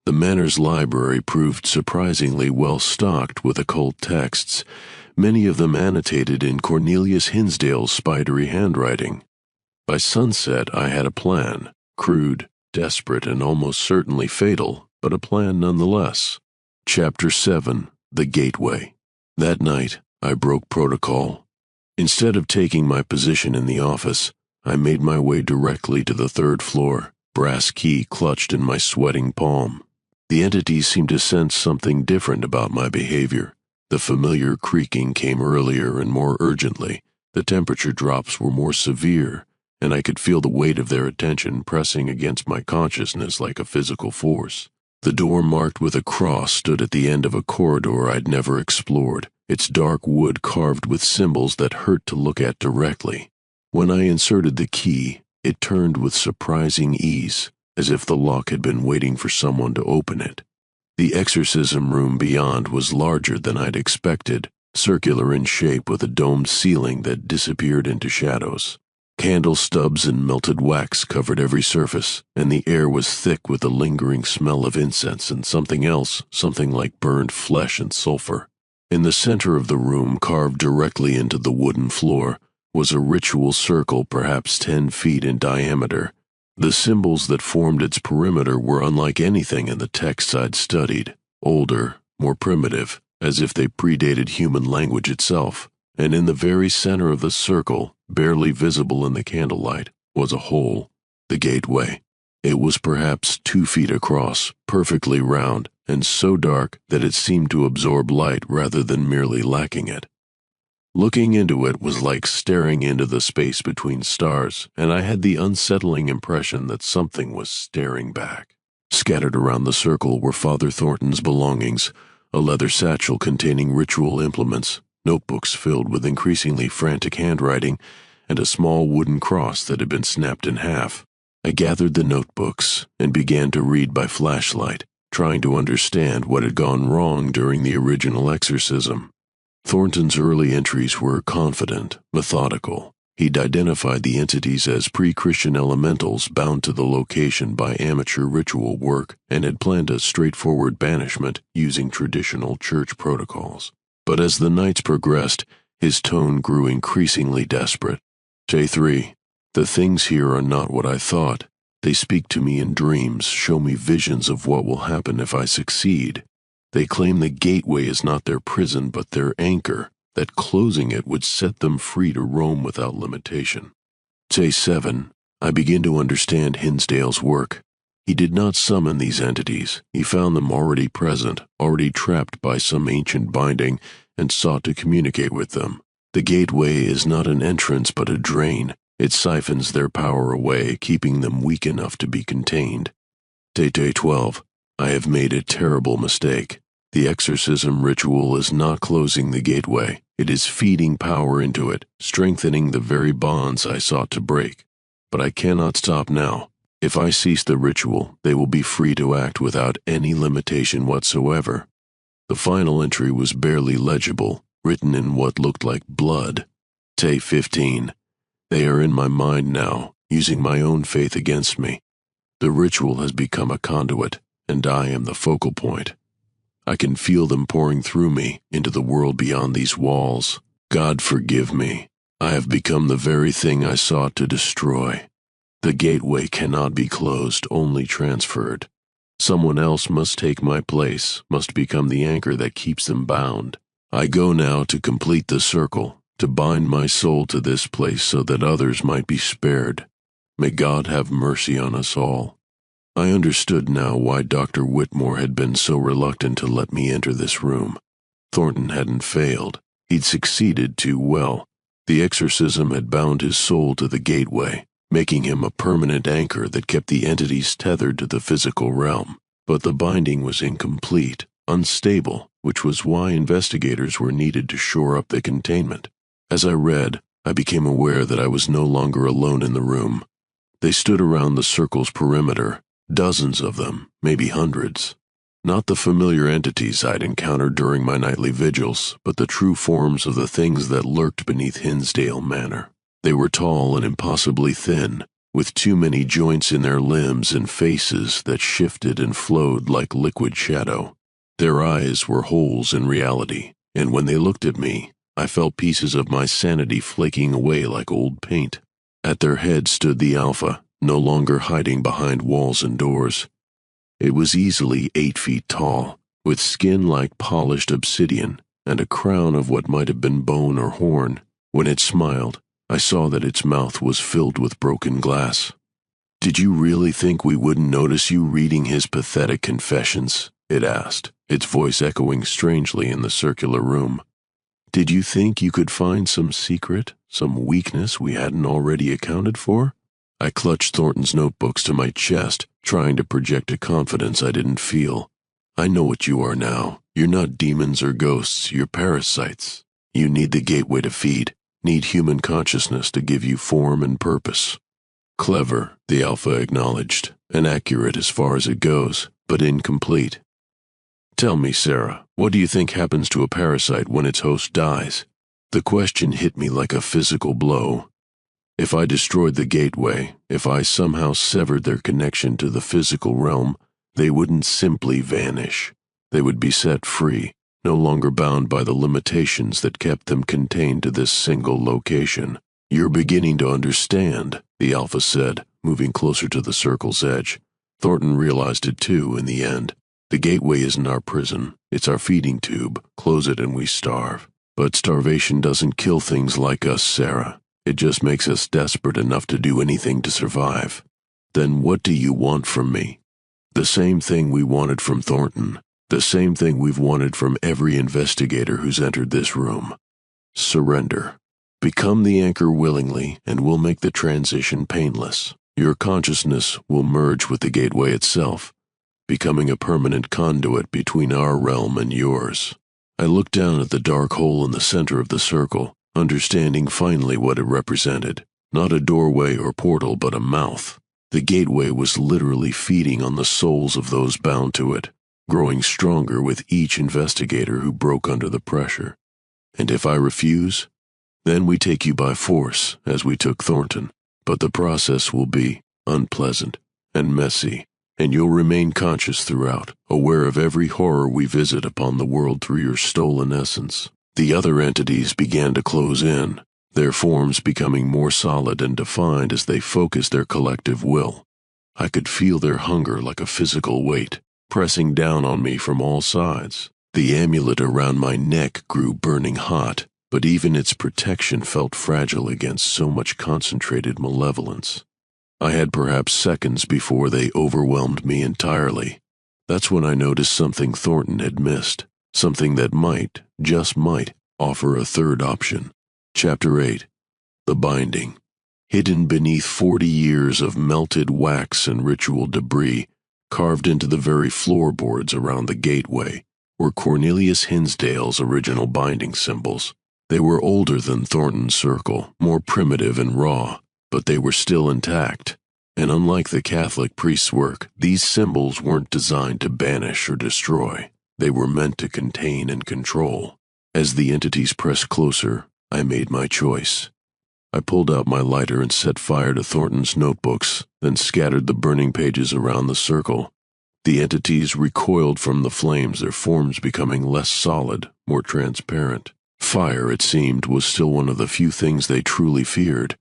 The Manor's library proved surprisingly well stocked with occult texts, many of them annotated in Cornelius Hinsdale's spidery handwriting. By sunset, I had a plan, crude, desperate, and almost certainly fatal, but a plan nonetheless. Chapter 7. The Gateway. That night, I broke protocol. Instead of taking my position in the office, I made my way directly to the third floor, brass key clutched in my sweating palm. The entities seemed to sense something different about my behavior. The familiar creaking came earlier and more urgently, the temperature drops were more severe, and I could feel the weight of their attention pressing against my consciousness like a physical force. The door marked with a cross stood at the end of a corridor I'd never explored, its dark wood carved with symbols that hurt to look at directly. When I inserted the key, it turned with surprising ease, as if the lock had been waiting for someone to open it. The exorcism room beyond was larger than I'd expected, circular in shape with a domed ceiling that disappeared into shadows. Candle stubs and melted wax covered every surface, and the air was thick with the lingering smell of incense and something else, something like burned flesh and sulfur. In the center of the room, carved directly into the wooden floor, was a ritual circle perhaps 10 feet in diameter. The symbols that formed its perimeter were unlike anything in the texts I'd studied, older, more primitive, as if they predated human language itself. And in the very center of the circle, barely visible in the candlelight, was a hole, the gateway. It was perhaps 2 feet across, perfectly round, and so dark that it seemed to absorb light rather than merely lacking it. Looking into it was like staring into the space between stars, and I had the unsettling impression that something was staring back. Scattered around the circle were Father Thornton's belongings, a leather satchel containing ritual implements, notebooks filled with increasingly frantic handwriting, and a small wooden cross that had been snapped in half. I gathered the notebooks and began to read by flashlight, trying to understand what had gone wrong during the original exorcism. Thornton's early entries were confident, methodical. He'd identified the entities as pre-Christian elementals bound to the location by amateur ritual work and had planned a straightforward banishment using traditional church protocols. But as the nights progressed, his tone grew increasingly desperate. Day 3. The things here are not what I thought. They speak to me in dreams, show me visions of what will happen if I succeed. They claim the gateway is not their prison but their anchor, that closing it would set them free to roam without limitation. Day 7. I begin to understand Hinsdale's work. He did not summon these entities. He found them already present, already trapped by some ancient binding, and sought to communicate with them. The gateway is not an entrance but a drain. It siphons their power away, keeping them weak enough to be contained. Day 12. I have made a terrible mistake. The exorcism ritual is not closing the gateway. It is feeding power into it, strengthening the very bonds I sought to break. But I cannot stop now. If I cease the ritual, they will be free to act without any limitation whatsoever. The final entry was barely legible, written in what looked like blood. Day 15. They are in my mind now, using my own faith against me. The ritual has become a conduit, and I am the focal point. I can feel them pouring through me into the world beyond these walls. God forgive me. I have become the very thing I sought to destroy. The gateway cannot be closed, only transferred. Someone else must take my place, must become the anchor that keeps them bound. I go now to complete the circle, to bind my soul to this place so that others might be spared. May God have mercy on us all. I understood now why Dr. Whitmore had been so reluctant to let me enter this room. Thornton hadn't failed. He'd succeeded too well. The exorcism had bound his soul to the gateway, making him a permanent anchor that kept the entities tethered to the physical realm. But the binding was incomplete, unstable, which was why investigators were needed to shore up the containment. As I read, I became aware that I was no longer alone in the room. They stood around the circle's perimeter, dozens of them, maybe hundreds. Not the familiar entities I'd encountered during my nightly vigils, but the true forms of the things that lurked beneath Hinsdale Manor. They were tall and impossibly thin, with too many joints in their limbs and faces that shifted and flowed like liquid shadow. Their eyes were holes in reality, and when they looked at me, I felt pieces of my sanity flaking away like old paint. At their head stood the Alpha, no longer hiding behind walls and doors. It was easily 8 feet tall, with skin like polished obsidian and a crown of what might have been bone or horn. When it smiled, I saw that its mouth was filled with broken glass. "Did you really think we wouldn't notice you reading his pathetic confessions?" it asked, its voice echoing strangely in the circular room. "Did you think you could find some secret, some weakness we hadn't already accounted for?" I clutched Thornton's notebooks to my chest, trying to project a confidence I didn't feel. "I know what you are now. You're not demons or ghosts, you're parasites. You need the gateway to feed, need human consciousness to give you form and purpose." "Clever," the Alpha acknowledged, "and accurate as far as it goes, but incomplete. Tell me, Sarah, what do you think happens to a parasite when its host dies?" The question hit me like a physical blow. If I destroyed the gateway, if I somehow severed their connection to the physical realm, they wouldn't simply vanish. They would be set free, no longer bound by the limitations that kept them contained to this single location. "You're beginning to understand," the Alpha said, moving closer to the circle's edge. Thornton realized it too in the end. "The gateway isn't our prison, it's our feeding tube. Close it and we starve. But starvation doesn't kill things like us, Sarah. It just makes us desperate enough to do anything to survive." "Then what do you want from me?" "The same thing we wanted from Thornton. The same thing we've wanted from every investigator who's entered this room. Surrender. Become the anchor willingly, and we'll make the transition painless. Your consciousness will merge with the gateway itself, becoming a permanent conduit between our realm and yours." I looked down at the dark hole in the center of the circle, understanding finally what it represented. Not a doorway or portal, but a mouth. The gateway was literally feeding on the souls of those bound to it, growing stronger with each investigator who broke under the pressure. "And if I refuse, then we take you by force, as we took Thornton. But the process will be unpleasant and messy, and you'll remain conscious throughout, aware of every horror we visit upon the world through your stolen essence." The other entities began to close in, their forms becoming more solid and defined as they focused their collective will. I could feel their hunger like a physical weight, pressing down on me from all sides. The amulet around my neck grew burning hot, but even its protection felt fragile against so much concentrated malevolence. I had perhaps seconds before they overwhelmed me entirely. That's when I noticed something Thornton had missed, something that might, just might, offer a third option. Chapter 8. The Binding. Hidden beneath 40 years of melted wax and ritual debris, carved into the very floorboards around the gateway, were Cornelius Hinsdale's original binding symbols. They were older than Thornton's circle, more primitive and raw, but they were still intact. And unlike the Catholic priest's work, these symbols weren't designed to banish or destroy. They were meant to contain and control. As the entities pressed closer, I made my choice. I pulled out my lighter and set fire to Thornton's notebooks, then scattered the burning pages around the circle. The entities recoiled from the flames, their forms becoming less solid, more transparent. Fire, it seemed, was still one of the few things they truly feared.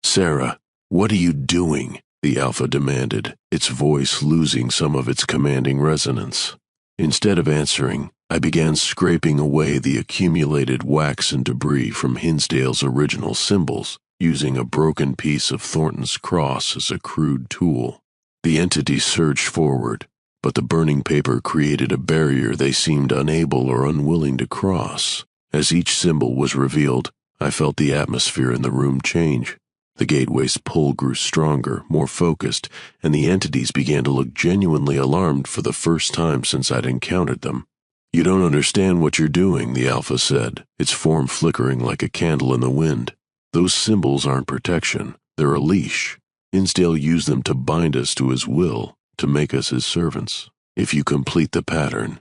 "Sarah, what are you doing?" the Alpha demanded, its voice losing some of its commanding resonance. Instead of answering, I began scraping away the accumulated wax and debris from Hinsdale's original symbols, using a broken piece of Thornton's cross as a crude tool. The entity surged forward, but the burning paper created a barrier they seemed unable or unwilling to cross. As each symbol was revealed, I felt the atmosphere in the room change. The gateway's pull grew stronger, more focused, and the entities began to look genuinely alarmed for the first time since I'd encountered them. "You don't understand what you're doing," the Alpha said, its form flickering like a candle in the wind. "Those symbols aren't protection, they're a leash. Hinsdale used them to bind us to his will, to make us his servants. If you complete the pattern,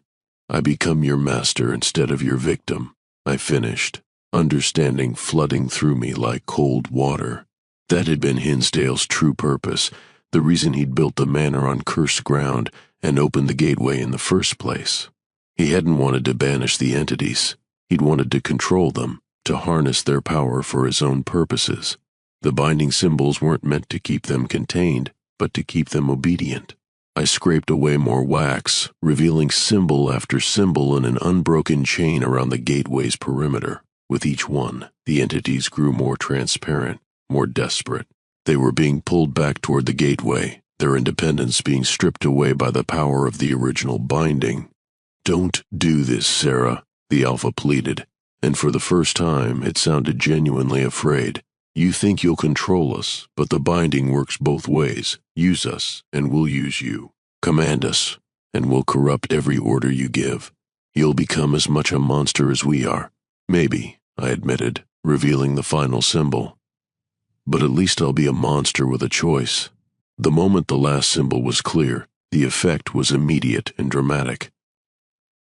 I become your master instead of your victim," I finished, understanding flooding through me like cold water. That had been Hinsdale's true purpose, the reason he'd built the manor on cursed ground and opened the gateway in the first place. He hadn't wanted to banish the entities. He'd wanted to control them, to harness their power for his own purposes. The binding symbols weren't meant to keep them contained, but to keep them obedient. I scraped away more wax, revealing symbol after symbol in an unbroken chain around the gateway's perimeter. With each one, the entities grew more transparent, more desperate. They were being pulled back toward the gateway, their independence being stripped away by the power of the original binding. "Don't do this, Sarah," the Alpha pleaded, and for the first time it sounded genuinely afraid. "You think you'll control us, but the binding works both ways. Use us, and we'll use you. Command us, and we'll corrupt every order you give. You'll become as much a monster as we are." "Maybe," I admitted, revealing the final symbol. "But at least I'll be a monster with a choice." The moment the last symbol was clear, the effect was immediate and dramatic.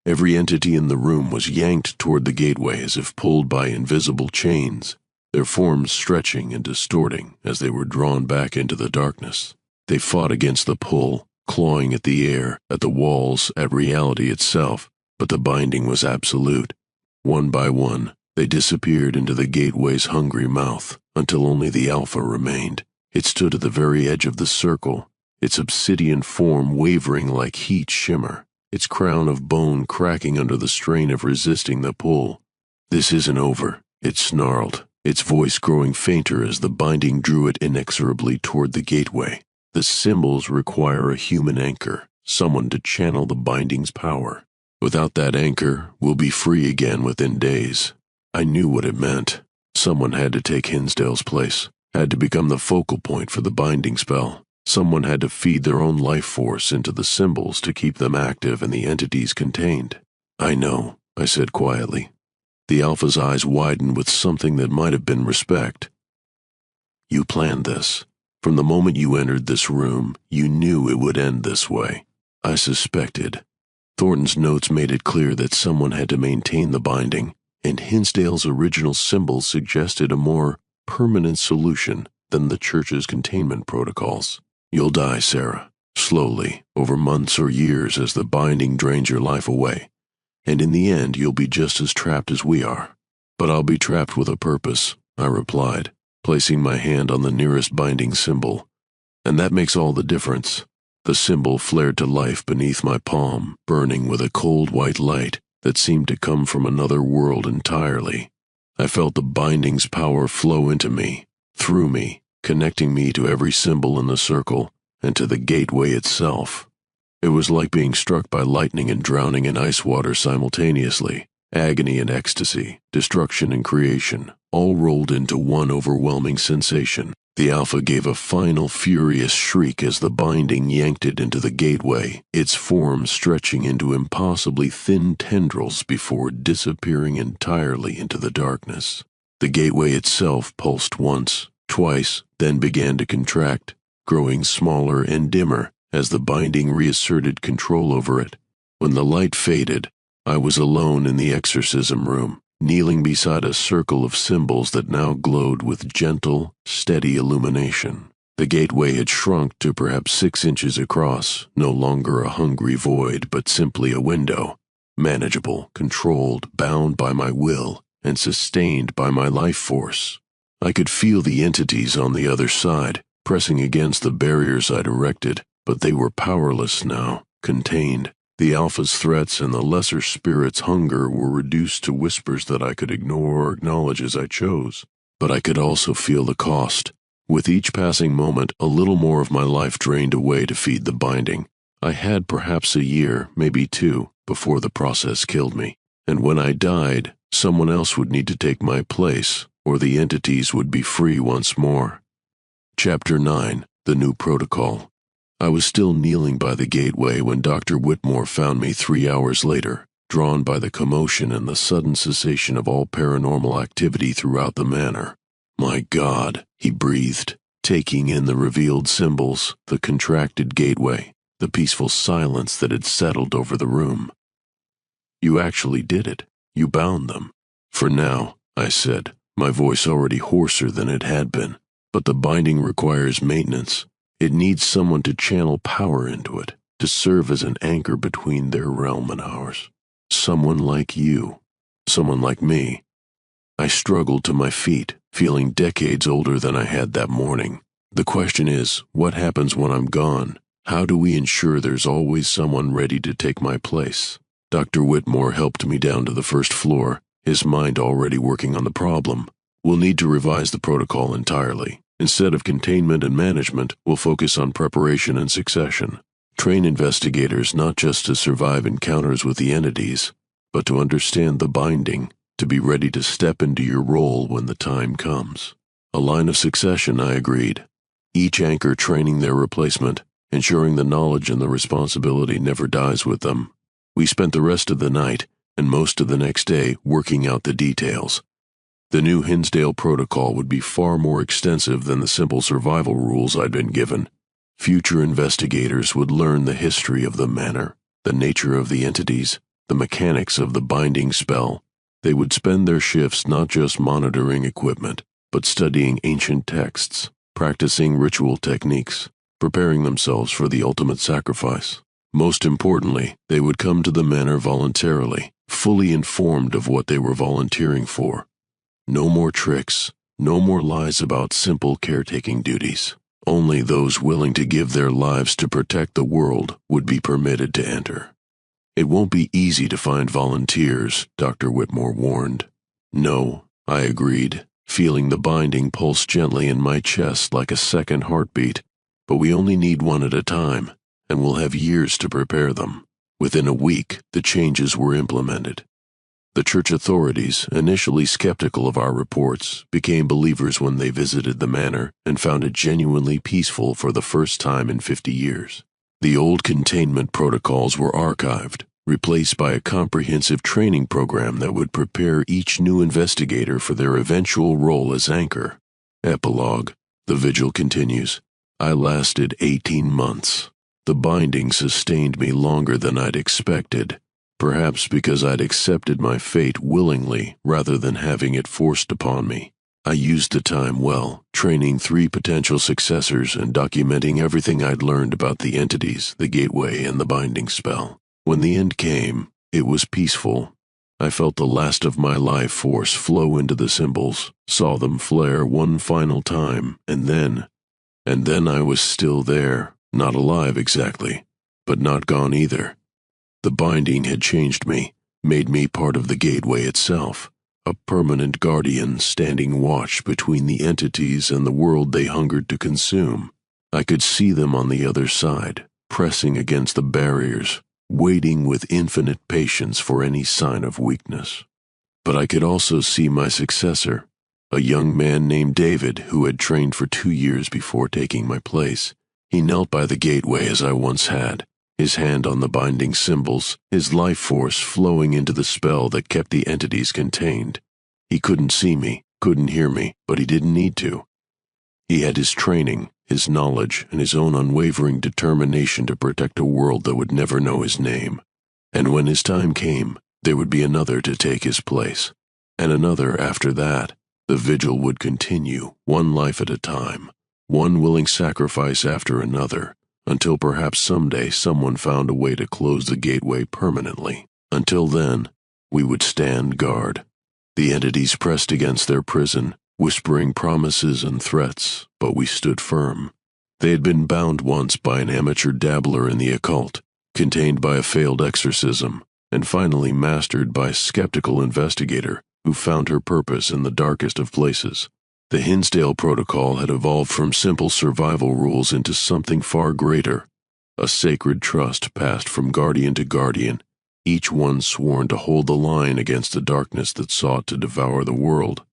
Every entity in the room was yanked toward the gateway as if pulled by invisible chains, their forms stretching and distorting as they were drawn back into the darkness. They fought against the pull, clawing at the air, at the walls, at reality itself, but the binding was absolute. One by one, they disappeared into the gateway's hungry mouth, until only the Alpha remained. It stood at the very edge of the circle, its obsidian form wavering like heat shimmer, its crown of bone cracking under the strain of resisting the pull. "This isn't over," it snarled, its voice growing fainter as the binding drew it inexorably toward the gateway. "The symbols require a human anchor, someone to channel the binding's power. Without that anchor, we'll be free again within days." I knew what it meant. Someone had to take Hinsdale's place, had to become the focal point for the binding spell. Someone had to feed their own life force into the symbols to keep them active and the entities contained. "I know," I said quietly. The Alpha's eyes widened with something that might have been respect. "You planned this. From the moment you entered this room, you knew it would end this way." I suspected. Thornton's notes made it clear that someone had to maintain the binding, and Hinsdale's original symbols suggested a more permanent solution than the church's containment protocols. "You'll die, Sarah, slowly, over months or years as the binding drains your life away, and in the end you'll be just as trapped as we are." "But I'll be trapped with a purpose," I replied, placing my hand on the nearest binding symbol. "And that makes all the difference." The symbol flared to life beneath my palm, burning with a cold white light that seemed to come from another world entirely. I felt the binding's power flow into me, through me, connecting me to every symbol in the circle and to the gateway itself. It was like being struck by lightning and drowning in ice water simultaneously. Agony and ecstasy, destruction and creation, all rolled into one overwhelming sensation. The Alpha gave a final furious shriek as the binding yanked it into the gateway, its form stretching into impossibly thin tendrils before disappearing entirely into the darkness. The gateway itself pulsed once, twice, then began to contract, growing smaller and dimmer as the binding reasserted control over it. When the light faded, I was alone in the exorcism room, kneeling beside a circle of symbols that now glowed with gentle, steady illumination. The gateway had shrunk to perhaps 6 inches across, no longer a hungry void, but simply a window, manageable, controlled, bound by my will, and sustained by my life force. I could feel the entities on the other side, pressing against the barriers I'd erected, but they were powerless now, contained. The Alpha's threats and the lesser spirit's hunger were reduced to whispers that I could ignore or acknowledge as I chose. But I could also feel the cost. With each passing moment, a little more of my life drained away to feed the binding. I had perhaps a year, maybe 2, before the process killed me. And when I died, someone else would need to take my place, or the entities would be free once more. Chapter 9, The New Protocol. I was still kneeling by the gateway when Dr. Whitmore found me 3 hours later, drawn by the commotion and the sudden cessation of all paranormal activity throughout the manor. "My God," he breathed, taking in the revealed symbols, the contracted gateway, the peaceful silence that had settled over the room. "You actually did it. You bound them." "For now," I said, my voice already hoarser than it had been. "But the binding requires maintenance. It needs someone to channel power into it, to serve as an anchor between their realm and ours. Someone like you. Someone like me." I struggled to my feet, feeling decades older than I had that morning. "The question is, what happens when I'm gone? How do we ensure there's always someone ready to take my place?" Dr. Whitmore helped me down to the first floor, his mind already working on the problem. "We'll need to revise the protocol entirely. Instead of containment and management, we'll focus on preparation and succession. Train investigators not just to survive encounters with the entities, but to understand the binding, to be ready to step into your role when the time comes." "A line of succession," I agreed. "Each anchor training their replacement, ensuring the knowledge and the responsibility never dies with them." We spent the rest of the night, and most of the next day, working out the details. The new Hinsdale protocol would be far more extensive than the simple survival rules I'd been given. Future investigators would learn the history of the manor, the nature of the entities, the mechanics of the binding spell. They would spend their shifts not just monitoring equipment, but studying ancient texts, practicing ritual techniques, preparing themselves for the ultimate sacrifice. Most importantly, they would come to the manor voluntarily, fully informed of what they were volunteering for. No more tricks, no more lies about simple caretaking duties. Only those willing to give their lives to protect the world would be permitted to enter. "It won't be easy to find volunteers," Dr. Whitmore warned. "No," I agreed, feeling the binding pulse gently in my chest like a second heartbeat. "But we only need one at a time, and we'll have years to prepare them." Within a week, the changes were implemented. The church authorities, initially skeptical of our reports, became believers when they visited the manor and found it genuinely peaceful for the first time in 50 years. The old containment protocols were archived, replaced by a comprehensive training program that would prepare each new investigator for their eventual role as anchor. Epilogue. The vigil continues. I lasted 18 months. The binding sustained me longer than I'd expected, perhaps because I'd accepted my fate willingly rather than having it forced upon me. I used the time well, training 3 potential successors and documenting everything I'd learned about the entities, the gateway, and the binding spell. When the end came, it was peaceful. I felt the last of my life force flow into the symbols, saw them flare one final time, and then I was still there, not alive exactly, but not gone either. The binding had changed me, made me part of the gateway itself, a permanent guardian standing watch between the entities and the world they hungered to consume. I could see them on the other side, pressing against the barriers, waiting with infinite patience for any sign of weakness. But I could also see my successor, a young man named David who had trained for 2 years before taking my place. He knelt by the gateway as I once had, his hand on the binding symbols, his life force flowing into the spell that kept the entities contained. He couldn't see me, couldn't hear me, but he didn't need to. He had his training, his knowledge, and his own unwavering determination to protect a world that would never know his name. And when his time came, there would be another to take his place, and another after that. The vigil would continue, one life at a time, one willing sacrifice after another, until perhaps someday someone found a way to close the gateway permanently. Until then, we would stand guard. The entities pressed against their prison, whispering promises and threats, but we stood firm. They had been bound once by an amateur dabbler in the occult, contained by a failed exorcism, and finally mastered by a skeptical investigator who found her purpose in the darkest of places. The Hinsdale Protocol had evolved from simple survival rules into something far greater, a sacred trust passed from guardian to guardian, each one sworn to hold the line against the darkness that sought to devour the world.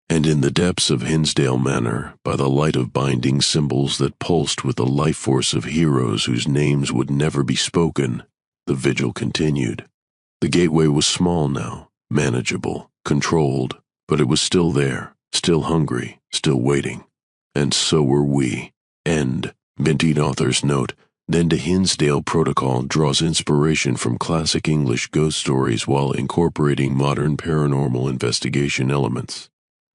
And in the depths of Hinsdale Manor, by the light of binding symbols that pulsed with the life force of heroes whose names would never be spoken, the vigil continued. The gateway was small now, manageable, controlled, but it was still there, still hungry, still waiting. And so were we. End. Minted author's note. Then the Hinsdale Protocol draws inspiration from classic English ghost stories while incorporating modern paranormal investigation elements.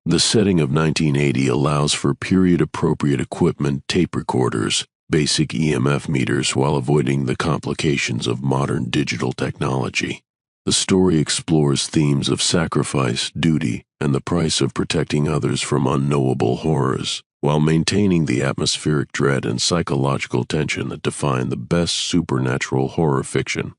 The setting of 1980 allows for period-appropriate equipment, tape recorders, basic EMF meters while avoiding the complications of modern digital technology. The story explores themes of sacrifice, duty, and the price of protecting others from unknowable horrors, while maintaining the atmospheric dread and psychological tension that define the best supernatural horror fiction.